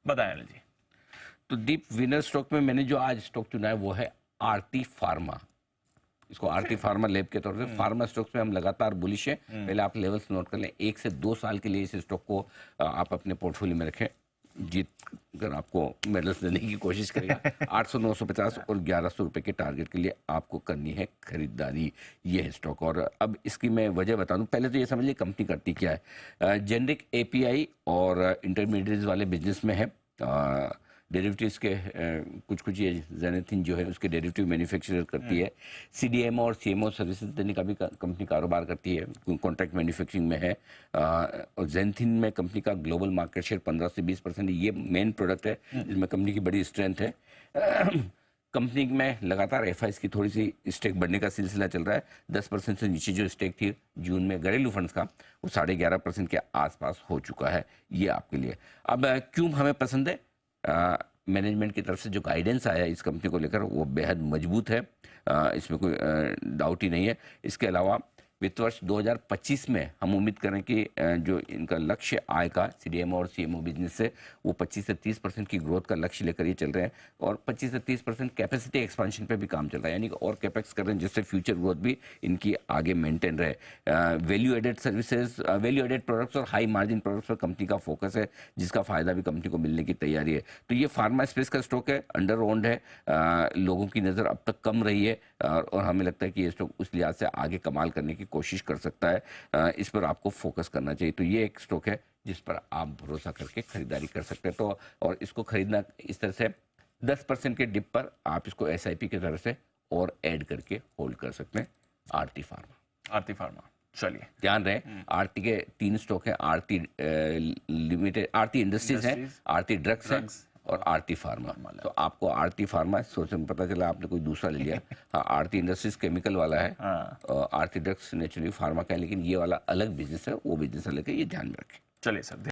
बताएं अनिल जी। तो deep winner stock में मैंने जो आज स्टॉक चुना है वो है आरती फार्मा। इसको आरती फार्मा लैब के तौर पे फार्मा स्टॉक्स में हम लगातार बुलिश है। पहले आप लेवल्स नोट कर लें, 1 से 2 साल के लिए इस स्टॉक को आप अपने पोर्टफोलियो में रखें। जीत कर आपको मेडल्स देने की कोशिश करेगा। 800, 950 और 1100 रुपए के टारगेट के लिए आपको करनी है खरीदारी। ये है स्टॉक। और अब इसकी मैं वजह बता दूं। पहले तो ये समझ लीजिए कंपनी करती क्या है। जेनरिक एपीआई और इंटरमीडिएट्स वाले बिजनेस में है। डेरिवेटिव्स के कुछ कुछ ये जेनेथिन जो है उसके डेरिवेटिव मैन्युफैक्चरर करती है। सीडीएमओ और सीएमओ सर्विसेज देने का भी कंपनी कारोबार करती है। कॉन्ट्रैक्ट मैन्युफैक्चरिंग में है। और जेनथिन में कंपनी का ग्लोबल मार्केट शेयर 15 से 20% है। ये मेन प्रोडक्ट है जिसमें कंपनी की बड़ी स्ट्रेंथ है। कंपनी में लगातार एफआईज की थोड़ी सी स्टेक बढ़ने का सिलसिला चल रहा है। 10% से नीचे जो स्टेक थी जून में घरेलू फंड्स का, वो 11.5% के आसपास हो चुका है। ये आपके लिए अब क्यों हमें पसंद है। मैनेजमेंट की तरफ से जो गाइडेंस आया इस कंपनी को लेकर वो बेहद मजबूत है। इसमें कोई डाउट ही नहीं है। इसके अलावा वित्त वर्ष 2025 में हम उम्मीद करें कि जो इनका लक्ष्य आय का सीडीएमओ और सीएमओ बिजनेस से वो 25 से 30% की ग्रोथ का लक्ष्य लेकर ये चल रहे हैं। और 25 से 30% कैपेसिटी एक्सपांशन पे भी काम चल रहा है, यानी कि और कैपेक्स कर रहे हैं जिससे फ्यूचर ग्रोथ भी इनकी आगे मेंटेन रहे। Value added services, value added products और हाई मार्जिन प्रोडक्ट्स पर कंपनी का फोकस है, जिसका फायदा भी कंपनी को मिलने की तैयारी है। तो ये फार्मा स्पेस का स्टॉक है, अंडर ओन्ड है। लोगों की नज़र अब तक कम रही है और हमें लगता है कि ये स्टॉक उस लिहाज से आगे कमाल करने की कोशिश कर सकता है। इस पर आपको फोकस करना चाहिए। तो ये एक स्टॉक है जिस पर आप भरोसा करके खरीदारी कर सकते हैं। तो और इसको खरीदना इस तरह से 10% के डिप पर आप इसको एसआईपी की तरह से और ऐड करके होल्ड कर सकते हैं। आरती फार्मा। आरती फार्मा, चलिए ध्यान रहे आरती के 3 स्टॉक हैं। आरती लिमिटेड, आरती इंडस्ट्रीज है, आरती ड्रग्स है और आरती फार्मा। तो आपको आरती फार्मा सोचने में पता चला आपने कोई दूसरा ले लिया। हाँ, आरती इंडस्ट्रीज केमिकल वाला है। आरती ड्रग्स नेचुरली फार्मा का है, लेकिन ये वाला अलग बिजनेस है। वो बिजनेस लेकर ये ध्यान में रखें। चलिए सर।